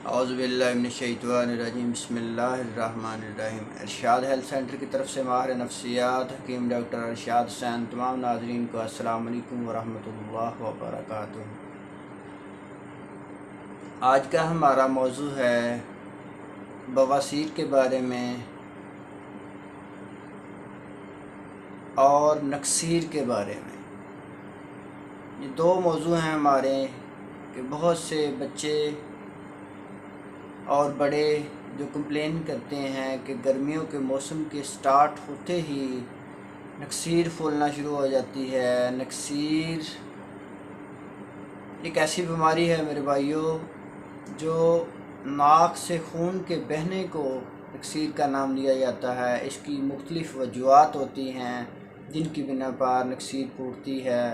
औज़ुबिल्लाहिमिनश्शैतानिर्रजीम बिस्मिल्लाहिर्रहमानिर्रहीम। इरशाद health centre की तरफ से माहिर नफ्सियात हकीम डॉक्टर इरशाद हुसैन तमाम नाज़रीन को अस्सलाम वालेकुम वरहमतुल्लाहि वबरकातुहू। आज का हमारा मौजू है बवासीर के बारे में और नक्सीर के बारे में। ये दो मौजू हैं हमारे कि बहुत से बच्चे और बड़े जो कंप्लेन करते हैं कि गर्मियों के मौसम के स्टार्ट होते ही नक्सीर फूलना शुरू हो जाती है। नक्सीर एक ऐसी बीमारी है मेरे भाइयों, जो नाक से खून के बहने को नक्सीर का नाम दिया जाता है। इसकी मुख्तलिफ़ वजूहात होती हैं जिनकी बिना पर नक्सीर फूटती है।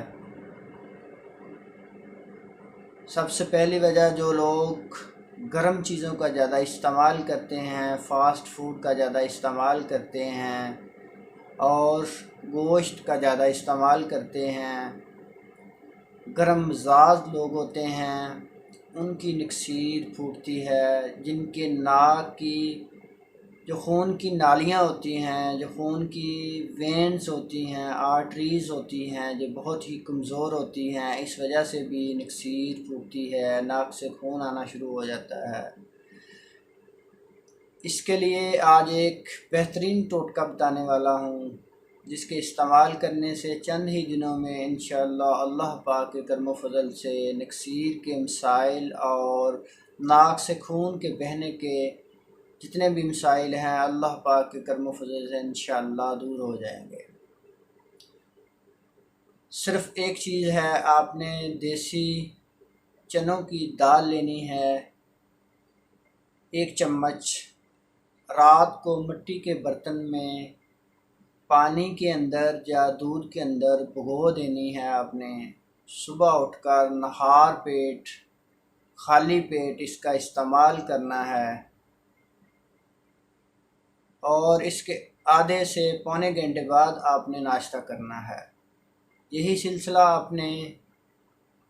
सबसे पहली वजह, जो लोग गर्म चीज़ों का ज़्यादा इस्तेमाल करते हैं, फ़ास्ट फूड का ज़्यादा इस्तेमाल करते हैं और गोश्त का ज़्यादा इस्तेमाल करते हैं, गर्म मिजाज लोग होते हैं, उनकी नक्सीर फूटती है। जिनके नाक की जो खून की नालियाँ होती हैं, जो खून की वेंस होती हैं, आर्टरीज़ होती हैं, जो बहुत ही कमज़ोर होती हैं, इस वजह से भी नक्सीर फूटती है, नाक से खून आना शुरू हो जाता है। इसके लिए आज एक बेहतरीन टोटका बताने वाला हूँ, जिसके इस्तेमाल करने से चंद ही दिनों में इंशाअल्लाह अल्लाह पाक के करम फजल से नक्सीर के मसाइल और नाक से खून के बहने के जितने भी मसाइल हैं अल्लाह पाक के करम फजल से इंशाअल्लाह दूर हो जाएंगे। सिर्फ़ एक चीज़ है, आपने देसी चनों की दाल लेनी है, 1 चम्मच। रात को मिट्टी के बर्तन में पानी के अंदर या दूध के अंदर भिगो देनी है आपने। सुबह उठकर नहार पेट, खाली पेट इसका इस्तेमाल करना है और इसके आधे से पौने घंटे बाद आपने नाश्ता करना है। यही सिलसिला आपने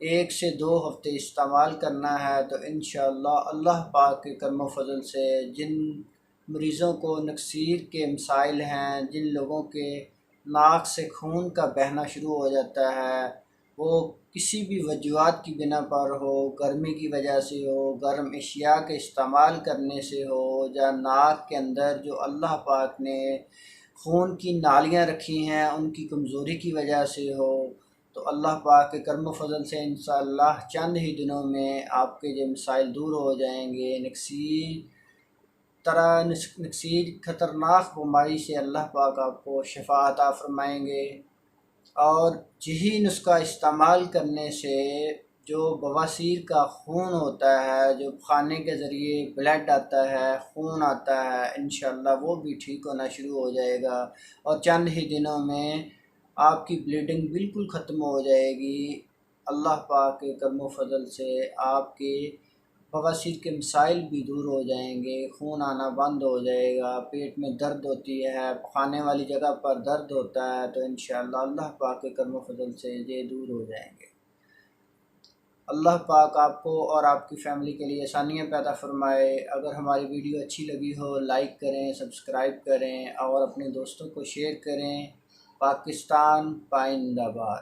1 से 2 हफ़्ते इस्तेमाल करना है तो इंशाअल्लाह अल्लाह पाक के करम फजल से जिन मरीज़ों को नक्सीर के मसाइल हैं, जिन लोगों के नाक से खून का बहना शुरू हो जाता है, वो किसी भी वजूहात की बिना पर हो, गर्मी की वजह से हो, गर्म अशिया के इस्तेमाल करने से हो, या नाक के अंदर जो अल्लाह पाक ने खून की नालियाँ रखी हैं उनकी कमज़ोरी की वजह से हो, तो अल्लाह पाक के करम फजल से इंशाअल्लाह चंद ही दिनों में आपके ये मसाइल दूर हो जाएंगे। नक्सीर ख़तरनाक बीमारी से अल्लाह पाक आपको शिफा अता फरमाएंगे। और यही नुस्खा इस्तेमाल करने से जो बवासीर का खून होता है, जो खाने के ज़रिए ब्लड आता है, खून आता है, इंशाअल्लाह वो भी ठीक होना शुरू हो जाएगा और चंद ही दिनों में आपकी ब्लीडिंग बिल्कुल ख़त्म हो जाएगी। अल्लाह पाक के करम फजल से आपके बवासीर के मसाइल भी दूर हो जाएंगे, खून आना बंद हो जाएगा। पेट में दर्द होती है, खाने वाली जगह पर दर्द होता है, तो इंशाअल्लाह अल्लाह पाक के करम फजल से ये दूर हो जाएंगे। अल्लाह पाक आपको और आपकी फ़ैमिली के लिए आसानियाँ पैदा फरमाए। अगर हमारी वीडियो अच्छी लगी हो लाइक करें, सब्सक्राइब करें और अपने दोस्तों को शेयर करें। पाकिस्तान पाइंदाबाद।